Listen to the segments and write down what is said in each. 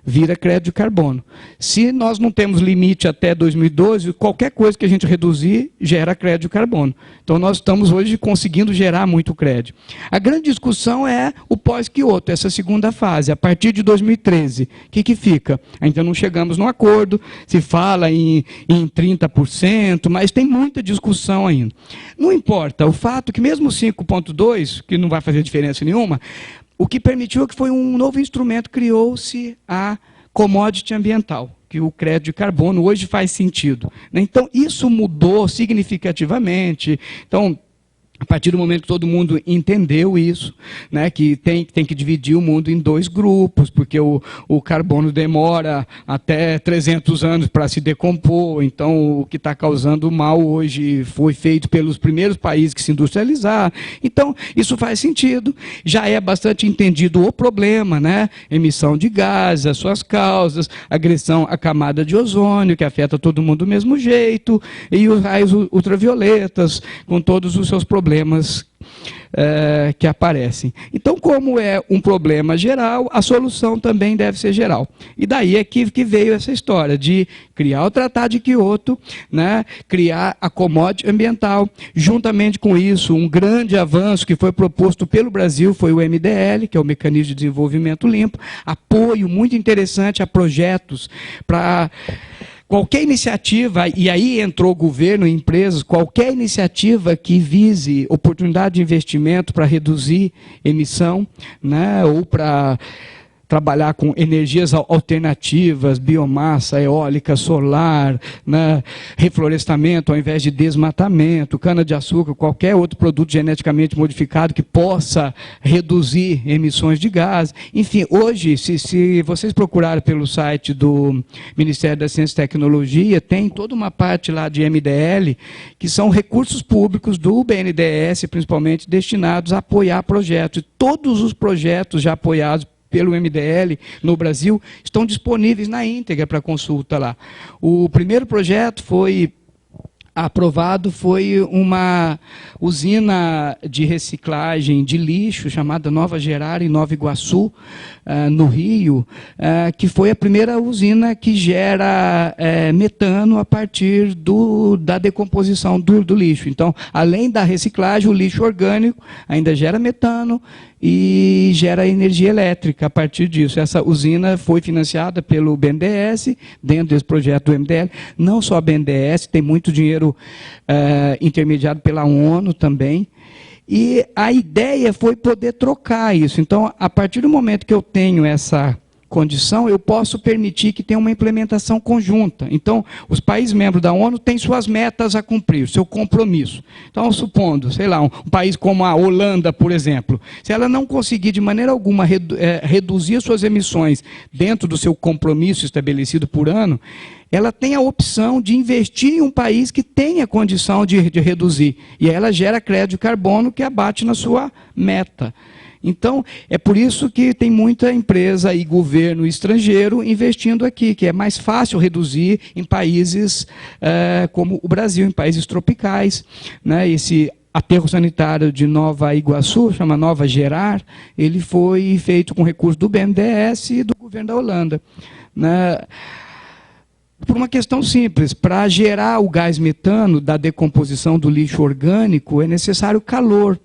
vira crédito de carbono. Se nós não temos limite até 2012, qualquer coisa que a gente reduzir gera crédito de carbono. Então nós estamos hoje conseguindo gerar muito crédito. A grande discussão é o pós-Kyoto, essa segunda fase, a partir de 2013. O que fica? Ainda não chegamos num acordo, se fala em 30%, mas tem muita discussão ainda. Não importa, o fato que mesmo 5,2, que não vai fazer diferença nenhuma, o que permitiu que foi um novo instrumento, criou-se a commodity ambiental, que o crédito de carbono hoje faz sentido. Então, isso mudou significativamente. Então, a partir do momento que todo mundo entendeu isso, né, que tem que dividir o mundo em dois grupos, porque o carbono demora até 300 anos para se decompor, então o que está causando mal hoje foi feito pelos primeiros países que se industrializaram. Então, isso faz sentido, já é bastante entendido o problema, né, emissão de gases, as suas causas, agressão à camada de ozônio, que afeta todo mundo do mesmo jeito, e os raios ultravioletas, com todos os seus problemas que aparecem. Então, como é um problema geral, a solução também deve ser geral. E daí é que veio essa história de criar o Tratado de Kyoto, né, criar a commodity ambiental. Juntamente com isso, um grande avanço que foi proposto pelo Brasil foi o MDL, que é o Mecanismo de Desenvolvimento Limpo, apoio muito interessante a projetos para qualquer iniciativa, e aí entrou o governo e empresas, qualquer iniciativa que vise oportunidade de investimento para reduzir emissão, né, ou para trabalhar com energias alternativas, biomassa, eólica, solar, né, reflorestamento ao invés de desmatamento, cana-de-açúcar, qualquer outro produto geneticamente modificado que possa reduzir emissões de gás. Enfim, hoje, se vocês procurarem pelo site do Ministério da Ciência e Tecnologia, tem toda uma parte lá de MDL, que são recursos públicos do BNDES, principalmente, destinados a apoiar projetos. E todos os projetos já apoiados pelo MDL no Brasil estão disponíveis na íntegra para consulta lá. O primeiro projeto foi aprovado, foi uma usina de reciclagem de lixo chamada Nova Gerara, em Nova Iguaçu, no Rio, que foi a primeira usina que gera metano a partir da decomposição do lixo. Então, além da reciclagem, o lixo orgânico ainda gera metano e gera energia elétrica a partir disso. Essa usina foi financiada pelo BNDES, dentro desse projeto do MDL. Não só a BNDES, tem muito dinheiro intermediado pela ONU também. E a ideia foi poder trocar isso. Então, a partir do momento que eu tenho essa condição, eu posso permitir que tenha uma implementação conjunta. Então, os países membros da ONU têm suas metas a cumprir, seu compromisso. Então, supondo, sei lá, um país como a Holanda, por exemplo, se ela não conseguir de maneira alguma reduzir suas emissões dentro do seu compromisso estabelecido por ano, ela tem a opção de investir em um país que tenha condição de reduzir. E ela gera crédito de carbono que abate na sua meta. Então, é por isso que tem muita empresa e governo estrangeiro investindo aqui, que é mais fácil reduzir em países como o Brasil, em países tropicais, né? Esse aterro sanitário de Nova Iguaçu, chama Nova Gerar, ele foi feito com recurso do BNDES e do governo da Holanda, né? Por uma questão simples, para gerar o gás metano da decomposição do lixo orgânico é necessário calor.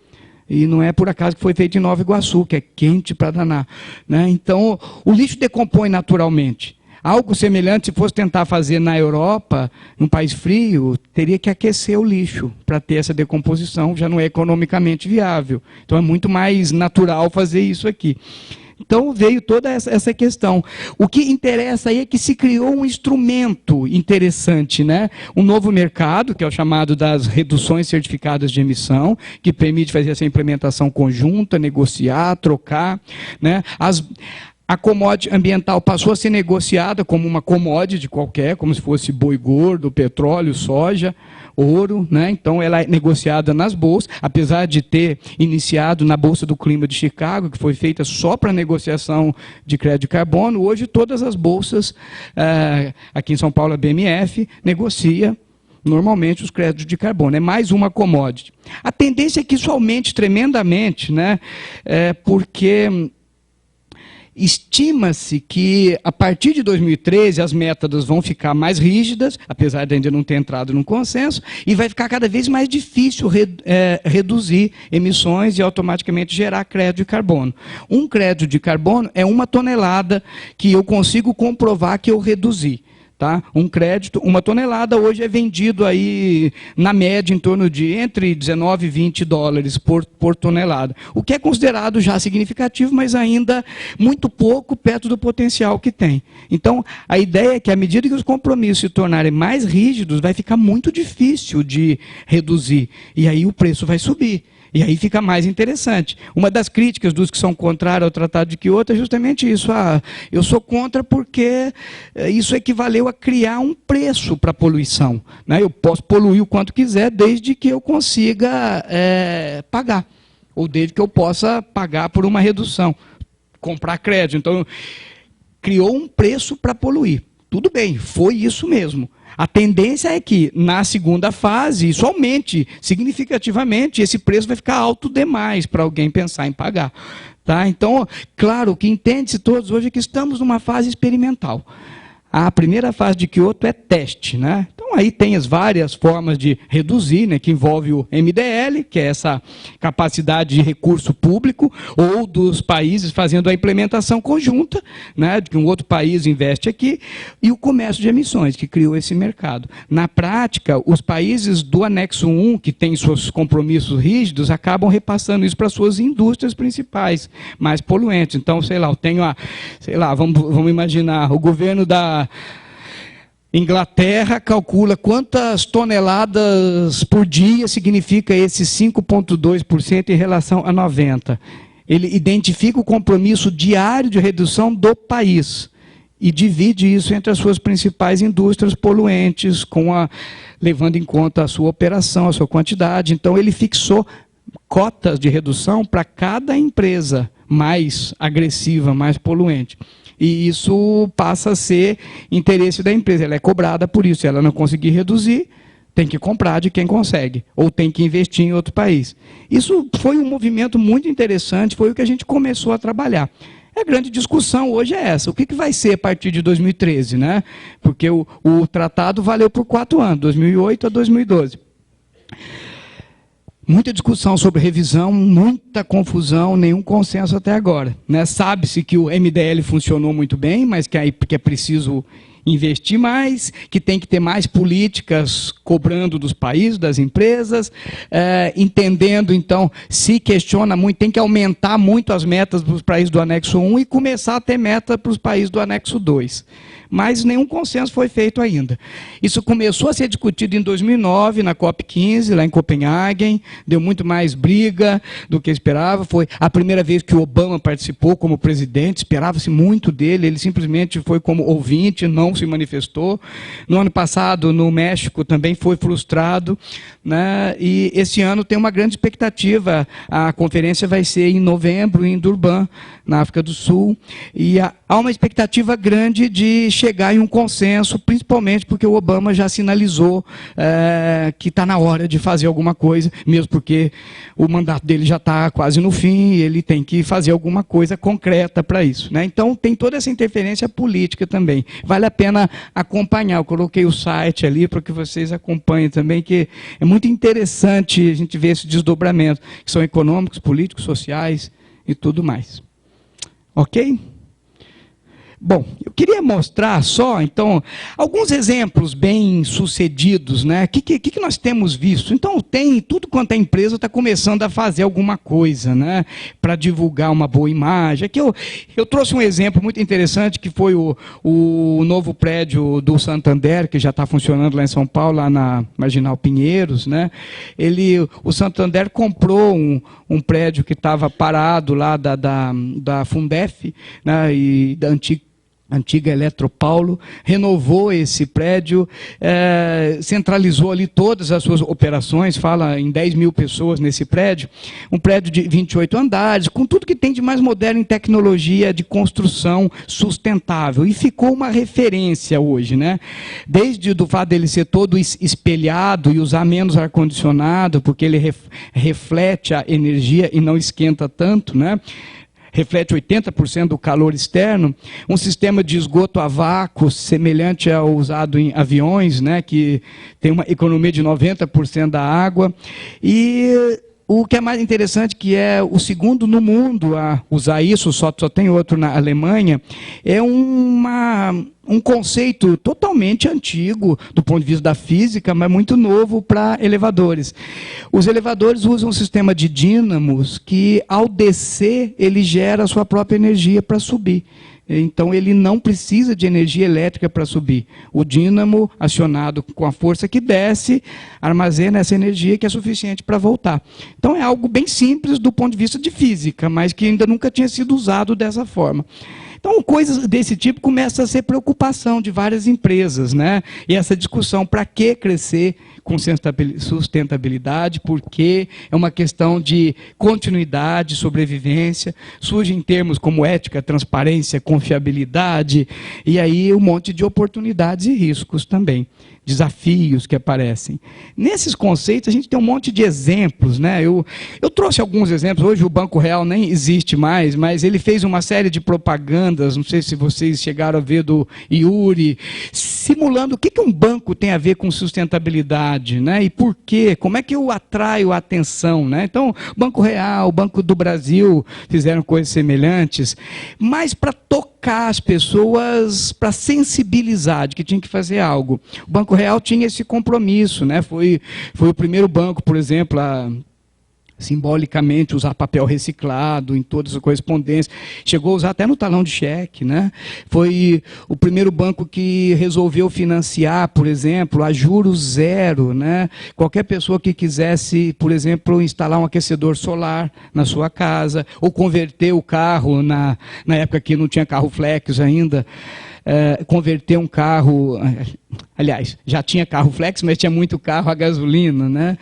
E não é por acaso que foi feito em Nova Iguaçu, que é quente para danar, né? Então, o lixo decompõe naturalmente. Algo semelhante, se fosse tentar fazer na Europa, num país frio, teria que aquecer o lixo para ter essa decomposição, já não é economicamente viável. Então, é muito mais natural fazer isso aqui. Então, veio toda essa questão. O que interessa aí é que se criou um instrumento interessante, né? Um novo mercado, que é o chamado das reduções certificadas de emissão, que permite fazer essa implementação conjunta, negociar, trocar, né? A commodity ambiental passou a ser negociada como uma commodity qualquer, como se fosse boi gordo, petróleo, soja, ouro, né? Então ela é negociada nas bolsas, apesar de ter iniciado na Bolsa do Clima de Chicago, que foi feita só para negociação de crédito de carbono. Hoje todas as bolsas, aqui em São Paulo a BMF, negocia normalmente os créditos de carbono. É mais uma commodity. A tendência é que isso aumente tremendamente, né? Porque Estima-se que, a partir de 2013, as metas vão ficar mais rígidas, apesar de ainda não ter entrado num consenso, e vai ficar cada vez mais difícil reduzir emissões e automaticamente gerar crédito de carbono. Um crédito de carbono é 1 tonelada que eu consigo comprovar que eu reduzi. Tá? Um crédito, 1 tonelada, hoje é vendido aí, na média, em torno de entre 19 e 20 dólares por tonelada. O que é considerado já significativo, mas ainda muito pouco perto do potencial que tem. Então, a ideia é que, à medida que os compromissos se tornarem mais rígidos, vai ficar muito difícil de reduzir. E aí o preço vai subir. E aí fica mais interessante. Uma das críticas dos que são contrários ao Tratado de Kyoto é justamente isso. Eu sou contra porque isso equivaleu a criar um preço para a poluição. Né? Eu posso poluir o quanto quiser, desde que eu consiga pagar. Ou desde que eu possa pagar por uma redução. Comprar crédito. Então, criou um preço para poluir. Tudo bem, foi isso mesmo. A tendência é que, na segunda fase, isso aumente significativamente, e esse preço vai ficar alto demais para alguém pensar em pagar. Tá? Então, claro, o que entende-se todos hoje é que estamos numa fase experimental. A primeira fase de Kyoto é teste, né? Então, aí tem as várias formas de reduzir, né, que envolve o MDL, que é essa capacidade de recurso público, ou dos países fazendo a implementação conjunta, né, de que um outro país investe aqui, e o comércio de emissões, que criou esse mercado. Na prática, os países do anexo 1, que têm seus compromissos rígidos, acabam repassando isso para suas indústrias principais, mais poluentes. Então, sei lá, eu tenho vamos imaginar, o governo da Inglaterra calcula quantas toneladas por dia significa esse 5,2% em relação a 90%. Ele identifica o compromisso diário de redução do país e divide isso entre as suas principais indústrias poluentes, levando em conta a sua operação, a sua quantidade. Então, ele fixou cotas de redução para cada empresa mais agressiva, mais poluente. E isso passa a ser interesse da empresa. Ela é cobrada por isso. Se ela não conseguir reduzir, tem que comprar de quem consegue. Ou tem que investir em outro país. Isso foi um movimento muito interessante, foi o que a gente começou a trabalhar. A grande discussão hoje é essa. O que vai ser a partir de 2013? Né? Porque o tratado valeu por 4 anos, 2008 a 2012. Muita discussão sobre revisão, muita confusão, nenhum consenso até agora. Né? Sabe-se que o MDL funcionou muito bem, mas que é preciso investir mais, que tem que ter mais políticas cobrando dos países, das empresas, entendendo, então, se questiona muito, tem que aumentar muito as metas para os países do anexo 1 e começar a ter meta para os países do anexo 2. Mas nenhum consenso foi feito ainda. Isso começou a ser discutido em 2009, na COP15, lá em Copenhague, deu muito mais briga do que esperava. Foi a primeira vez que o Obama participou como presidente, esperava-se muito dele, ele simplesmente foi como ouvinte, não se manifestou. No ano passado, no México, também foi frustrado. Né? E esse ano tem uma grande expectativa. A conferência vai ser em novembro, em Durban, na África do Sul. E há uma expectativa grande de chegar em um consenso, principalmente porque o Obama já sinalizou que está na hora de fazer alguma coisa, mesmo porque o mandato dele já está quase no fim e ele tem que fazer alguma coisa concreta para isso. Né? Então, tem toda essa interferência política também. Vale a pena acompanhar. Eu coloquei o site ali para que vocês acompanhem também, que é muito interessante a gente ver esse desdobramento, que são econômicos, políticos, sociais e tudo mais. Ok? Bom, eu queria mostrar só, então, alguns exemplos bem sucedidos, né? O que nós temos visto? Então, tudo quanto é empresa está começando a fazer alguma coisa, né? Para divulgar uma boa imagem. Aqui eu trouxe um exemplo muito interessante, que foi o novo prédio do Santander, que já está funcionando lá em São Paulo, lá na Marginal Pinheiros, né? O Santander comprou um prédio que estava parado lá da Fundef, né? E da antiga Eletropaulo, renovou esse prédio, centralizou ali todas as suas operações, fala em 10 mil pessoas nesse prédio, um prédio de 28 andares, com tudo que tem de mais moderno em tecnologia de construção sustentável, e ficou uma referência hoje, né? Desde o fato dele ser todo espelhado e usar menos ar-condicionado, porque ele reflete a energia e não esquenta tanto, né? reflete 80% do calor externo, um sistema de esgoto a vácuo, semelhante ao usado em aviões, né, que tem uma economia de 90% da água, e o que é mais interessante, que é o segundo no mundo a usar isso, só tem outro na Alemanha, é um conceito totalmente antigo do ponto de vista da física, mas muito novo para elevadores. Os elevadores usam um sistema de dínamos que, ao descer, ele gera a sua própria energia para subir. Então, ele não precisa de energia elétrica para subir. O dínamo, acionado com a força que desce, armazena essa energia que é suficiente para voltar. Então, é algo bem simples do ponto de vista de física, mas que ainda nunca tinha sido usado dessa forma. Então, coisas desse tipo começam a ser preocupação de várias empresas, né? E essa discussão, para que crescer com sustentabilidade, porque é uma questão de continuidade, sobrevivência, surgem termos como ética, transparência, confiabilidade, e aí um monte de oportunidades e riscos também, desafios que aparecem. Nesses conceitos, a gente tem um monte de exemplos, né? Eu trouxe alguns exemplos. Hoje o Banco Real nem existe mais, mas ele fez uma série de propagandas, não sei se vocês chegaram a ver, do Yuri, simulando o que um banco tem a ver com sustentabilidade, né? E por quê? Como é que eu atraio a atenção, né? Então, Banco Real, Banco do Brasil fizeram coisas semelhantes, mas para tocar as pessoas, para sensibilizar de que tinha que fazer algo. O Banco Real tinha esse compromisso, né? Foi o primeiro banco, por exemplo, a simbolicamente usar papel reciclado em todas as correspondências, chegou a usar até no talão de cheque, né? Foi o primeiro banco que resolveu financiar, por exemplo, a juros zero, né? Qualquer pessoa que quisesse, por exemplo, instalar um aquecedor solar na sua casa, ou converter o carro, na época que não tinha carro flex ainda, converter um carro, aliás, já tinha carro flex, mas tinha muito carro a gasolina, né?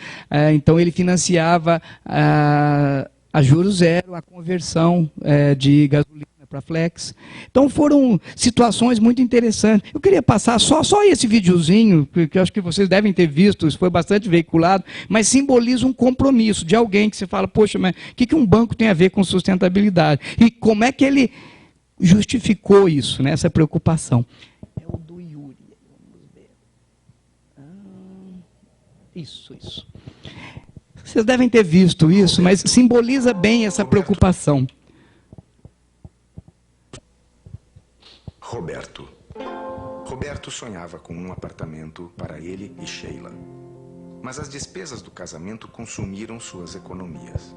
Então ele financiava a juros zero a conversão de gasolina para flex. Então foram situações muito interessantes. Eu queria passar só esse videozinho, que eu acho que vocês devem ter visto, isso foi bastante veiculado, mas simboliza um compromisso de alguém que você fala, poxa, mas o que um banco tem a ver com sustentabilidade? E como é que ele justificou isso, né, essa preocupação? É o do Yuri. Vamos ver. Isso. Vocês devem ter visto isso, mas simboliza bem essa preocupação. Roberto sonhava com um apartamento para ele e Sheila. Mas as despesas do casamento consumiram suas economias.